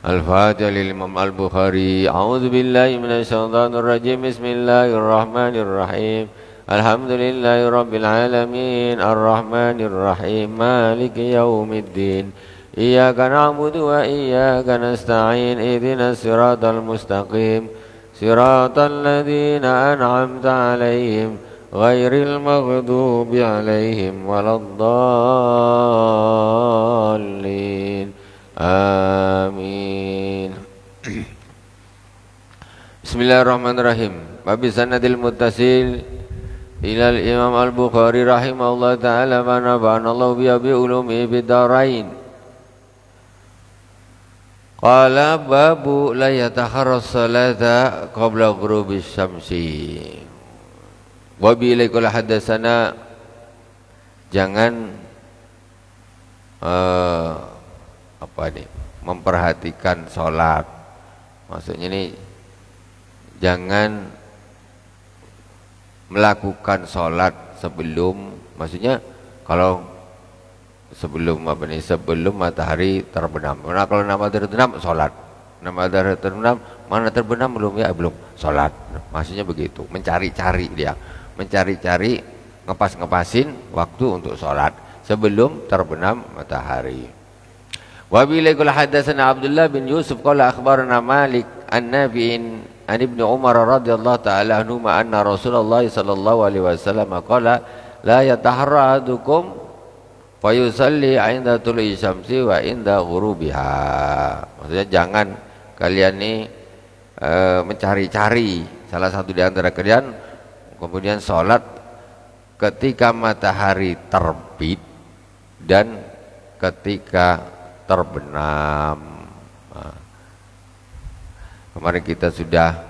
Al-Fatihah lil Imam Al-Bukhari. A'udzu billahi minasyaitonir rajim. Bismillahirrahmanirrahim. Alhamdulillahi rabbil alamin. Arrahmanir rahim. Maliki yaumiddin. Iyyaka na'budu wa iyyaka nasta'in. Ihdinas siratal mustaqim. Siratal ladzina an'amta 'alaihim ghairil maghdubi 'alaihim waladdallin. Amin. Bismillahirrahmanirrahim. Babi sanadil muttasil ilal Imam Al-Bukhari rahimahullah ta'ala wa nafa'anallahu biha bi ulumi fid dharain. Qala babu la yataharras salata qabla ghurubis syamsi. Wa bi ilaikul hadatsana, jangan memperhatikan sholat. Maksudnya ini jangan melakukan sholat sebelum, maksudnya kalau sebelum sebelum matahari terbenam. Nah, kalau matahari terbenam sholat, matahari terbenam, mana terbenam belum, ya belum sholat. Maksudnya begitu, mencari-cari dia, mencari-cari, ngepas-ngepasin waktu untuk sholat sebelum terbenam matahari. Wa bilaikul hadatsana Abdullah bin Yusuf qala akhbarana Malik an-Nafi'in an Ibnu Umar radhiyallahu ta'ala anhuma anna Rasulullah sallallahu alaihi wasallam qala la yataharra ahadukum fayusalli 'inda tulu'i syamsi wa 'inda ghurubiha. Maksudnya jangan kalian ini mencari-cari salah satu di antara kalian kemudian salat ketika matahari terbit dan ketika terbenam. Kemarin kita sudah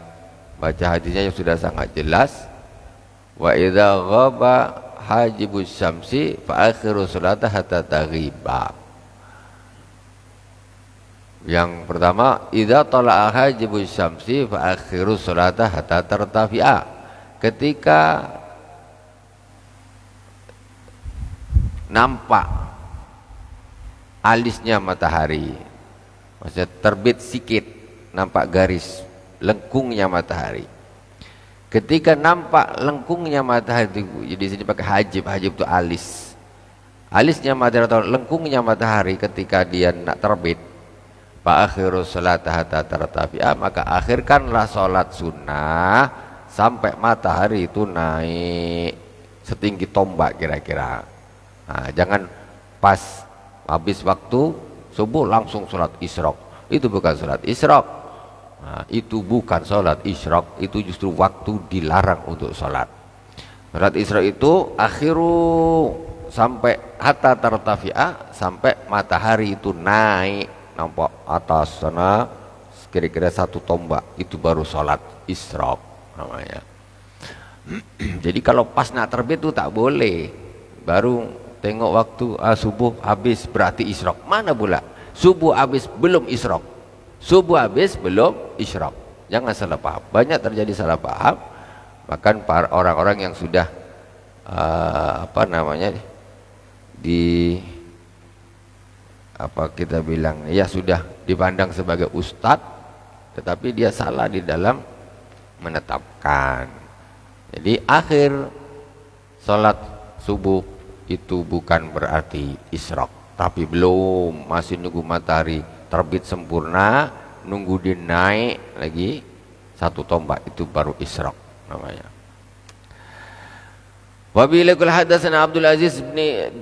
baca hadisnya yang sudah sangat jelas. Wa idza ghaba hajibus syamsi fa akhiru salata hatta taghiba. Yang pertama, idza tala'a hajibus syamsi fa akhiru salata hatta tartafi'a. Ketika nampak alisnya matahari, maksudnya terbit sikit, nampak garis lengkungnya matahari. Ketika nampak lengkungnya matahari, di sini pakai hajib, hajib itu alis, alisnya matahari atau lengkungnya matahari ketika dia nak terbit, fa akhiru salata hatta tartafi'a, maka akhirkanlah salat sunnah sampai matahari itu naik setinggi tombak kira-kira. Nah, jangan pas habis waktu subuh langsung sholat isyraq, itu bukan sholat isyraq. Nah, itu bukan sholat isyraq, itu justru waktu dilarang untuk sholat. Sholat isyraq itu akhiru sampai hatta tartafi'a, sampai matahari itu naik nampak atas sana kira-kira satu tombak, itu baru sholat isyraq namanya. Jadi kalau pas nak terbit itu tak boleh, baru tengok waktu subuh habis berarti isyraq. Mana pula subuh habis belum isyraq, subuh habis belum isyraq. Jangan salah paham, banyak terjadi salah paham. Bahkan para orang-orang yang sudah di kita bilang ya sudah dipandang sebagai ustadz, tetapi dia salah di dalam menetapkan. Jadi akhir salat subuh itu bukan berarti isyraq, tapi belum, masih nunggu matahari terbit sempurna, nunggu dia naik lagi satu tombak, itu baru isyraq namanya. Wa bilaikul hadatsana Abdul Aziz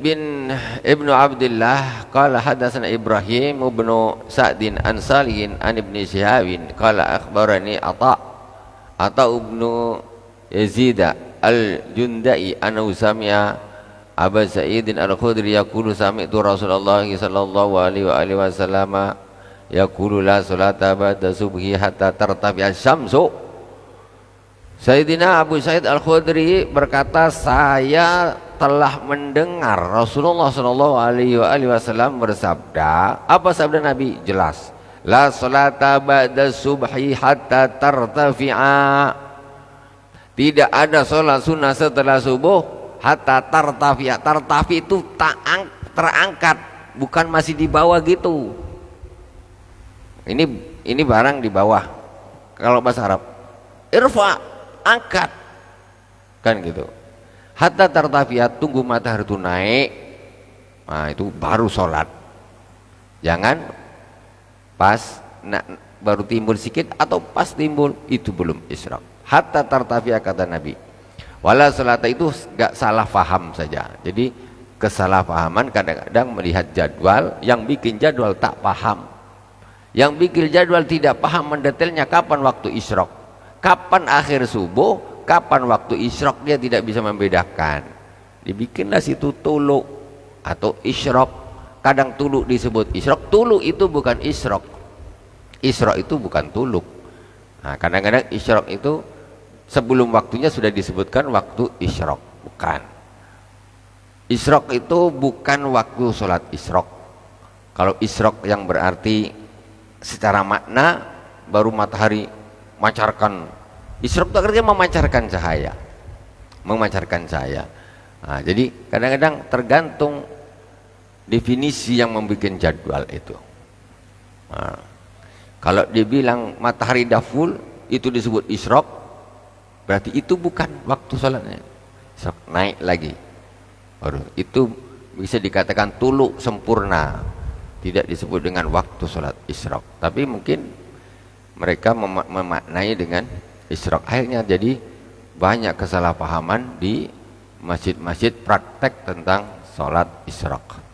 bin Ibnu Abdullah qala hadatsana Ibrahim ibnu Sa'din an Salihin an Ibni Syihabin qala akhbarani Ata ibnu Yazid al-Jundai annahu sami'a Aba Sa'idin al-Khudri yaqulu sami'tu Rasulullah sallallahu alaihi wasallam yaqulu la salata ba'da subhi hatta tartafi'a syamsu. Sayyidina Abu Sa'id al-Khudri berkata, saya telah mendengar Rasulullah sallallahu alaihi wasallam bersabda. Apa sabda Nabi? Jelas. La salata ba'da subhi hatta tartafi'a. Tidak ada salat sunnah setelah subuh hatta tartafi'a. Tartafi itu terangkat, bukan masih di bawah gitu. Ini barang di bawah. Kalau bahasa Arab, irfa, angkat, kan gitu. Hatta tartafiyat, tunggu matahari itu naik. Nah, itu baru sholat. Jangan pas baru timbul sedikit atau pas timbul, itu belum isyraq. Hatta tartafiyat, kata Nabi. Wala salata, itu gak salah faham saja. Jadi kesalahpahaman kadang-kadang melihat jadwal, yang bikin jadwal tak paham, yang bikin jadwal tidak paham mendetailnya kapan waktu isyraq, kapan akhir subuh, kapan waktu isyraq, dia tidak bisa membedakan. Dibikinlah situ tulu atau isyraq. Kadang tulu disebut isyraq, tulu itu bukan isyraq, isyraq itu bukan tulu. Nah, kadang-kadang isyraq itu sebelum waktunya sudah disebutkan waktu isyraq, bukan. Isyraq itu bukan waktu sholat isyraq. Kalau isyraq yang berarti secara makna baru matahari memancarkan, isyraq itu artinya memancarkan cahaya, memancarkan cahaya. Nah, jadi kadang-kadang tergantung definisi yang membuat jadwal itu. Nah, kalau dibilang matahari dah full itu disebut isyraq, berarti itu bukan waktu sholatnya. Isyraq naik lagi, baru itu bisa dikatakan tulu sempurna, tidak disebut dengan waktu sholat isyraq. Tapi mungkin mereka memaknai dengan isyraq. Akhirnya jadi banyak kesalahpahaman di masjid-masjid praktek tentang sholat isyraq.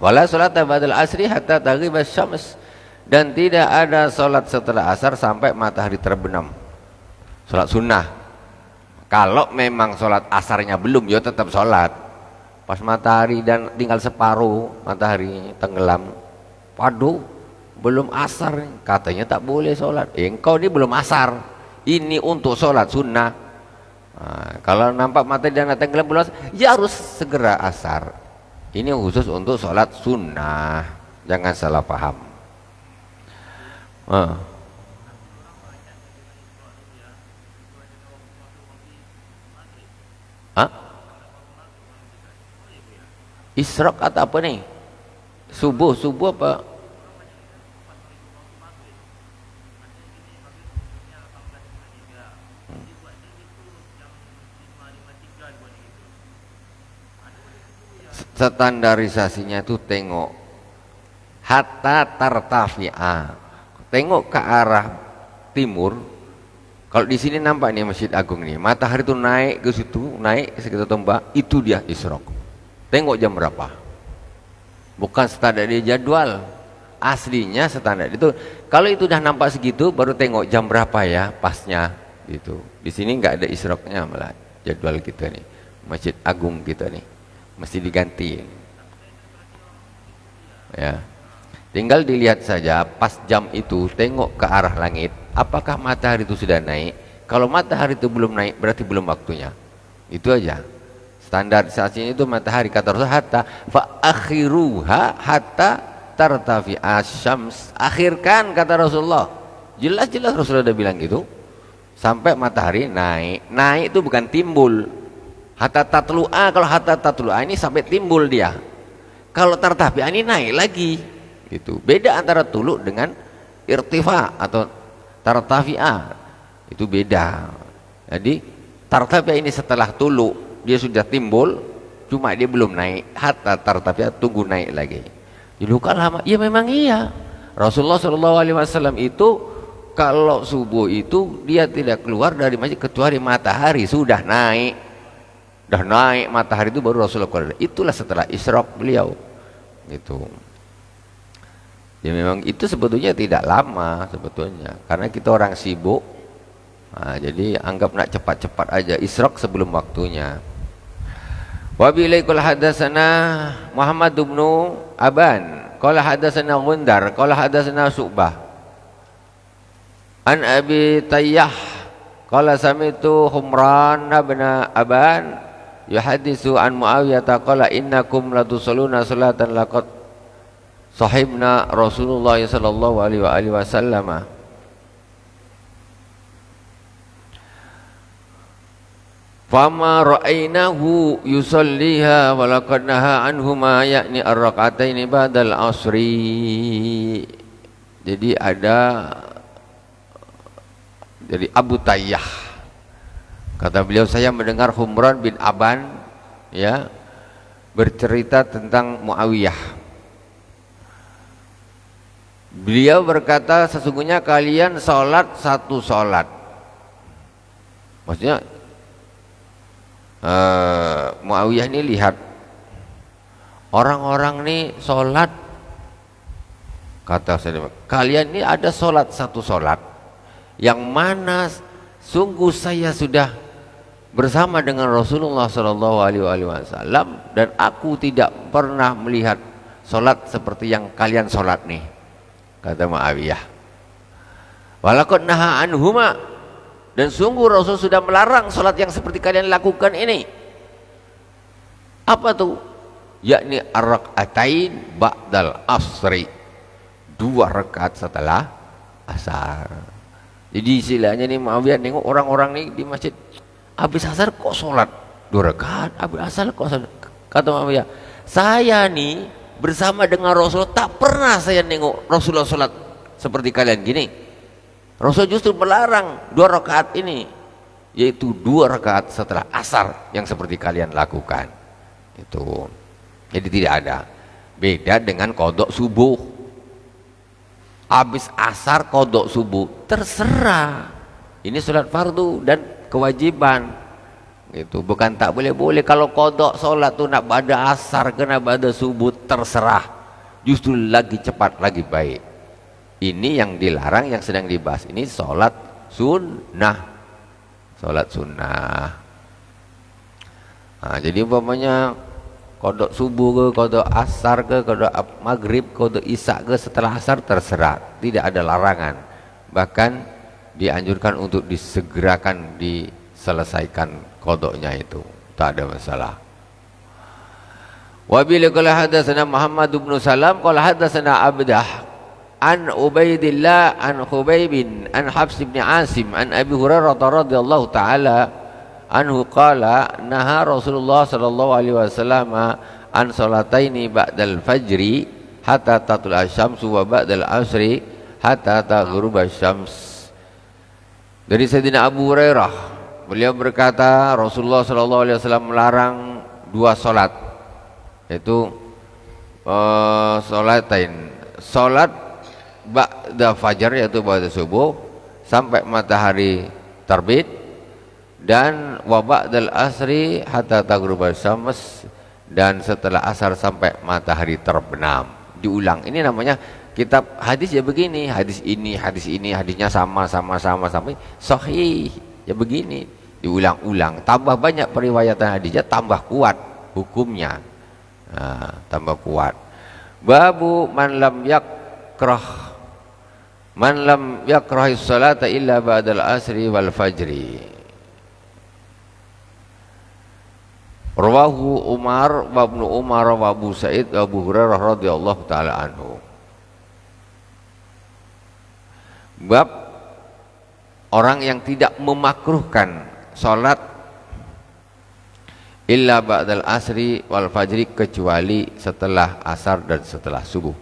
Wala sholata ba'dal asri hatta taghibas syams, dan tidak ada sholat setelah asar sampai matahari terbenam. Sholat sunnah. Kalau memang sholat asarnya belum, ya tetap sholat. Pas matahari dan tinggal separuh matahari tenggelam, waduh belum asar, katanya tak boleh sholat. Engkau ini belum asar, ini untuk sholat sunnah. Nah, kalau nampak matahari dan tenggelam belum asar, ya harus segera asar. Ini khusus untuk sholat sunnah, jangan salah paham. Isyraq atau apa nih? Subuh apa? Standarisasinya itu tengok hatta tartafi'a, tengok ke arah timur. Kalau di sini nampak nih Masjid Agung nih, matahari itu naik ke situ, naik sekitar tombak, itu dia isyraq. Tengok jam berapa, bukan standar dia jadwal, aslinya standar itu. Kalau itu udah nampak segitu, baru tengok jam berapa ya pasnya gitu. Di sini nggak ada isyraqnya, malah jadwal kita nih Masjid Agung kita nih mesti diganti ya. Tinggal dilihat saja pas jam itu, tengok ke arah langit, apakah matahari itu sudah naik. Kalau matahari itu belum naik, berarti belum waktunya. Itu aja standarisasinya, itu matahari. Kata Rasul, hatta fa akhiruha hatta tartafi asyams, akhirkan, kata Rasulullah. Jelas-jelas Rasulullah udah bilang gitu, sampai matahari naik. Naik itu bukan timbul. Hatta tatlu'a, kalau hatta tatlu'a ini sampai timbul dia. Kalau tartafi'a ini naik lagi. Gitu. Beda antara tulu dengan irtifa atau tartafi'a. Itu beda. Jadi tartafi'a ini setelah tulu, dia sudah timbul, cuma dia belum naik. Hatta tartafi'a, tunggu naik lagi. Jadi kan lama. Ya memang iya. Rasulullah SAW itu kalau subuh itu dia tidak keluar dari masjid kecuali matahari sudah naik. Dah naik matahari itu baru Rasulullah keluar. Itulah setelah isyraq beliau gitu. Ya memang itu sebetulnya tidak lama sebetulnya, karena kita orang sibuk. Nah, jadi anggap nak cepat-cepat aja isyraq sebelum waktunya. Wa bilaikul hadatsana Muhammad bin Aban qala hadatsana Gundar qala hadatsana Syu'bah an Abi Tayyah qala sami'tu Humran bin Aban yuhaditsu an Muawiyah qala innakum latusalluna salatan laqad sahibna Rasulullah sallallahu alaihi wasallam fama ra'ainahu yusalliha wa laqad naha anhuma yakni ar-rak'ataini ba'dal asri. Jadi jadi Abu Tayyah, kata beliau, saya mendengar Humran bin Aban ya bercerita tentang Muawiyah. Beliau berkata, sesungguhnya kalian sholat satu sholat. Maksudnya Muawiyah ini lihat orang-orang nih sholat, kata saya, kalian ini ada sholat satu sholat, yang mana sungguh saya sudah bersama dengan Rasulullah SAW dan aku tidak pernah melihat sholat seperti yang kalian sholat nih, kata Muawiyah. Walaqad naha anhuma, dan sungguh Rasul sudah melarang sholat yang seperti kalian lakukan ini. Apa tuh? Yakni ar-rak'atain ba'dal asri, 2 rakaat setelah asar. Jadi istilahnya nih Muawiyah nengok orang-orang nih di masjid, habis asar kok sholat 2 rakaat, habis asar kok sholat. Kata Muawiyah, saya nih bersama dengan Rasul tak pernah saya nengok Rasulullah sholat seperti kalian gini. Rasul justru melarang 2 rakaat ini, yaitu 2 rakaat setelah asar yang seperti kalian lakukan itu. Jadi tidak ada beda dengan kodok subuh. Habis asar kodok subuh terserah, ini sholat fardu dan kewajiban gitu, bukan tak boleh. Kalau kodok sholat tuh nak pada asar kena pada subuh terserah, justru lagi cepat lagi baik. Ini yang dilarang, yang sedang dibahas ini sholat sunnah, sholat sunnah. Nah, jadi umpamanya kodok subuh ke, kodok asar ke, kodok maghrib, kodok isya ke setelah asar terserah, tidak ada larangan. Bahkan dianjurkan untuk disegerakan, diselesaikan kodoknya itu, tak ada masalah. Wabila qala hadatsana Muhammad bin Salam qala hadatsana Abdah an Ubaidillah an Khubaib an Habs bin Asim an Abi Hurairah radhiyallahu taala anhu qala naha Rasulullah sallallahu alaihi wasallam an salataini ba'dal fajri hatta tatul asyamsu wa ba'dal asri hatta taghruba syams. Dari Sayyidina Abu Hurairah, beliau berkata Rasulullah sallallahu alaihi wasallam melarang 2 salat, yaitu salatain, salat ba'da fajar yaitu ba'da subuh sampai matahari terbit, dan wa ba'dal asri hatta taghruba syams, dan setelah asar sampai matahari terbenam. Diulang, ini namanya kitab hadis ya begini, hadis ini hadisnya sama sampai sahih ya begini, diulang-ulang, tambah banyak periwayatan hadisnya, tambah kuat hukumnya. Nah, tambah kuat. Babu man lam yakrahis salata illa ba'dal asri wal fajri. Rawahu Umar wa Ibnu Umar wa Abu Sa'id wa Abu Hurairah radhiyallahu taala anhu. Bab orang yang tidak memakruhkan salat illa ba'dal asri wal fajri, kecuali setelah asar dan setelah subuh.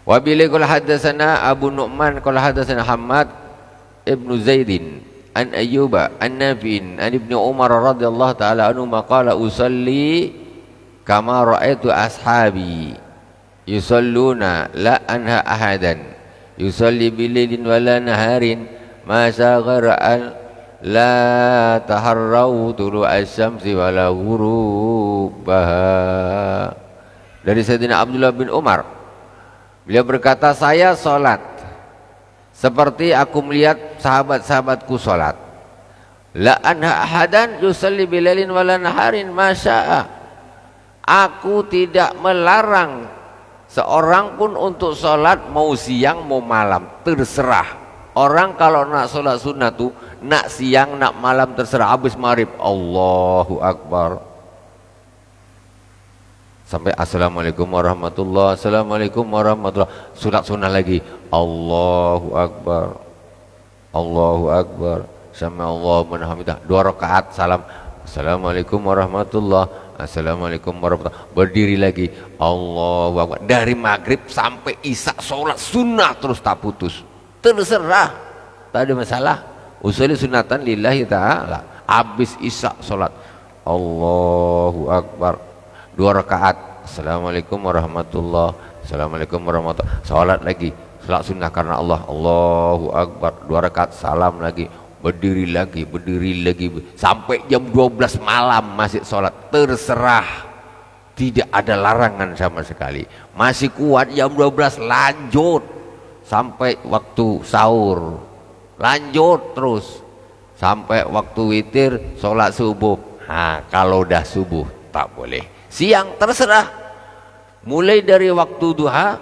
Wa bihi qala hadatsana Abu Nu'man qala hadatsana Hammad ibnu Zaidin an Ayyuba an Nafi'in an Ibnu Umar radhiyallahu taala anhu maqala usalli kama ra'aitu ashabi yusalluna la anha ahadan yusalli bilailin wala naharin ma saghara al la taharrau tulu asy-syamsi wala ghurubaha. Dari Sayyidina Abdullah bin Umar, beliau berkata, saya salat seperti aku melihat sahabat-sahabatku salat. La anha ahadan yusalli bilailin wala naharin ma syaa. Aku tidak melarang seorang pun untuk salat mau siang mau malam, terserah. Orang kalau nak salat sunnah tuh nak siang nak malam terserah. Habis maghrib Allahu Akbar sampai assalamualaikum warahmatullah, assalamualaikum warahmatullah, surat sunnah lagi Allahu Akbar, Allahu Akbar, sami Allahu liman hamidah, 2 rakaat salam, assalamualaikum warahmatullah, Assalamualaikum warahmatullahi wabarakatuh. Berdiri lagi, Allahu Akbar. Dari maghrib sampai isya sholat sunnah terus tak putus. Terserah, tak ada masalah. Usolli sunatan lillahi ta'ala. Habis isya sholat, Allahu Akbar, 2 rakaat, Assalamualaikum warahmatullahi wabarakatuh. Assalamualaikum warahmatullahi wabarakatuh. Sholat lagi, sholat sunnah karena Allah, Allahu Akbar, 2 rakaat, salam lagi. Berdiri lagi sampai jam 12 malam masih sholat. Terserah, tidak ada larangan sama sekali. Masih kuat jam 12 lanjut sampai waktu sahur, lanjut terus sampai waktu witir, sholat subuh. Nah, kalau udah subuh tak boleh. Siang terserah, mulai dari waktu duha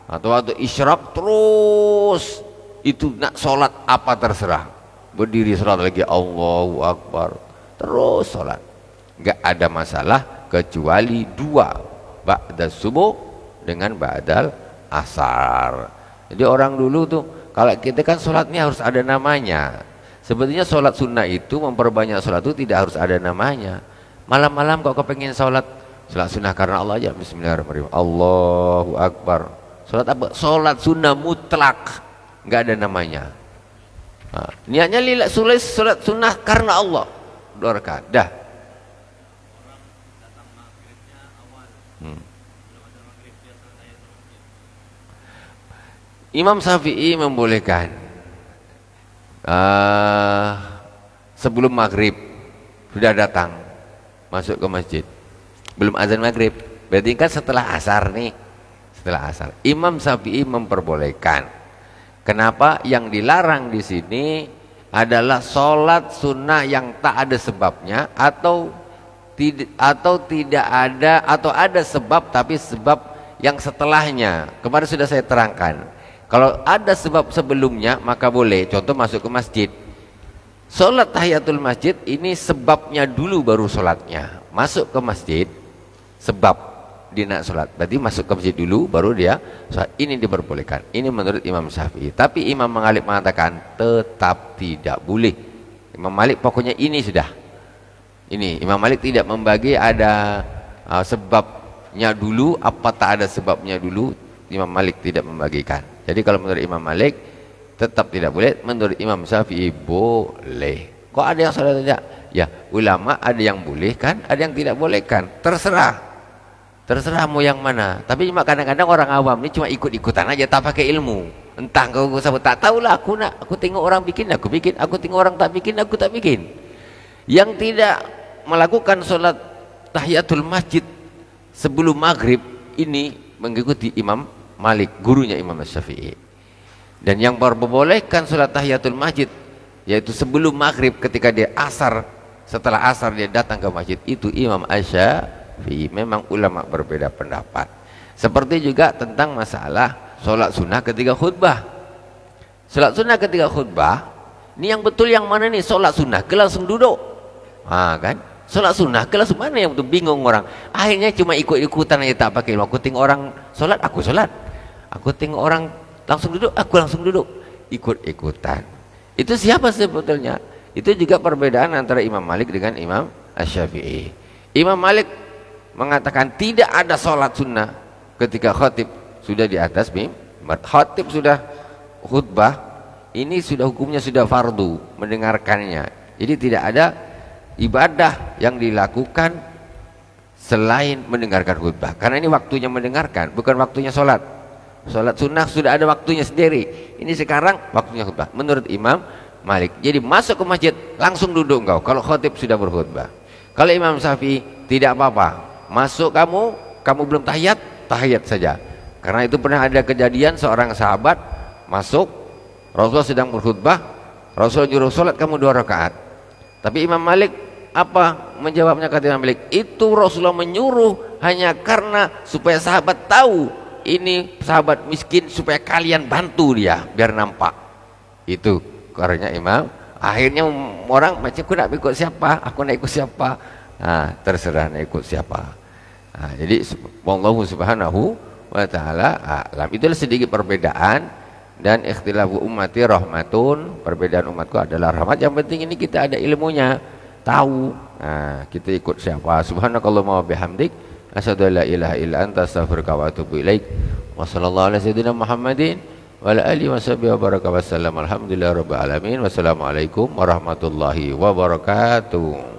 atau waktu isyraq terus itu nak sholat apa terserah. Berdiri sholat lagi, Allahu Akbar, terus sholat, nggak ada masalah kecuali 2, ba'da subuh dengan ba'dal asar. Jadi orang dulu tuh kalau kita kan sholatnya harus ada namanya. Sebetulnya sholat sunnah itu memperbanyak sholat itu tidak harus ada namanya. Malam-malam kok kepengen sholat sunnah karena Allah aja, bismillahirrahmanirrahim, Allahu Akbar. Sholat apa? Sholat sunnah mutlak, nggak ada namanya. Nah, niatnya lillah, sholat sunnah karena Allah, 2 rakaat dah. Imam Syafi'i membolehkan sebelum maghrib sudah datang masuk ke masjid, belum azan maghrib, berarti kan setelah asar nih, setelah asar. Imam Syafi'i memperbolehkan. Kenapa? Yang dilarang di sini adalah sholat sunnah yang tak ada sebabnya atau tidak ada, atau ada sebab tapi sebab yang setelahnya. Kemarin sudah saya terangkan. Kalau ada sebab sebelumnya maka boleh. Contoh masuk ke masjid, sholat tahiyatul masjid, ini sebabnya dulu baru sholatnya. Masuk ke masjid sebab dia nak sholat, berarti masuk ke masjid dulu baru dia sholat. Ini diperbolehkan. Ini menurut Imam Syafi'i. Tapi Imam Malik mengatakan tetap tidak boleh. Imam Malik pokoknya ini sudah. Ini Imam Malik tidak membagi ada sebabnya dulu apa tak ada sebabnya dulu. Imam Malik tidak membagikan. Jadi kalau menurut Imam Malik tetap tidak boleh. Menurut Imam Syafi'i boleh. Kok ada yang sholat tidak? Ya ulama ada yang boleh kan, ada yang tidak boleh kan. Terserah mau yang mana. Tapi cuma kadang-kadang orang awam ini cuma ikut-ikutan aja, tak pakai ilmu. Entah kau sabut, tak tahulah. Aku tengok orang bikin, aku bikin. Aku tengok orang tak bikin, aku tak bikin. Yang tidak melakukan sholat tahiyatul masjid sebelum maghrib ini mengikuti Imam Malik, gurunya Imam Syafi'i. Dan yang memperbolehkan sholat tahiyatul masjid yaitu sebelum maghrib, ketika dia asar, setelah asar dia datang ke masjid, itu Imam Syafi'i. Memang ulama berbeda pendapat. Seperti juga tentang masalah sholat sunnah ketika khutbah. Sholat sunnah ketika khutbah, ini yang betul yang mana nih? Sholat sunnah ke langsung duduk, kan? Sholat sunnah ke langsung mana yang betul? Bingung orang. Akhirnya cuma ikut-ikutan aja, tak pakai ilmu. Aku tengok orang sholat, aku sholat. Aku tengok orang langsung duduk, aku langsung duduk. Ikut-ikutan. Itu siapa sebetulnya? Itu juga perbedaan antara Imam Malik dengan Imam Syafi'i. Imam Malik mengatakan tidak ada sholat sunnah ketika khatib sudah di atas mimbar. Khatib sudah khutbah, ini sudah hukumnya sudah fardu mendengarkannya. Jadi tidak ada ibadah yang dilakukan selain mendengarkan khutbah, karena ini waktunya mendengarkan, bukan waktunya sholat. Sholat sunnah sudah ada waktunya sendiri. Ini sekarang waktunya khutbah menurut Imam Malik. Jadi masuk ke masjid langsung duduk engkau kalau khatib sudah berkhutbah. Kalau Imam Syafi'i tidak apa-apa. Masuk kamu belum tahiyat saja. Karena itu pernah ada kejadian seorang sahabat masuk, Rasulullah sedang berkhutbah, Rasulullah nyuruh sholat, kamu 2 rakaat. Tapi Imam Malik apa menjawabnya? Kata Imam Malik, itu Rasulullah menyuruh hanya karena supaya sahabat tahu ini sahabat miskin, supaya kalian bantu dia biar nampak. Itu karena Imam. Akhirnya orang macam, aku nak ikut siapa, aku nak ikut siapa. Terserah nak ikut siapa. Jadi wallahu subhanahu wa ta'ala a'lam. Itulah sedikit perbedaan. Dan ikhtilafu ummati rahmatun, perbedaan umatku adalah rahmat. Yang penting ini kita ada ilmunya. tahu. Nah, kita ikut siapa? Subhanakallahumma wa bihamdik, asyhadu an la ilaha illa anta, astaghfiruka wa atubu ilaik. Wa sallallahu ala sayyidina Muhammadin wa ala alihi wa sahbihi wa baraka wa sallam. Alhamdulillahirabbil alamin. Wassalamualaikum warahmatullahi wabarakatuh.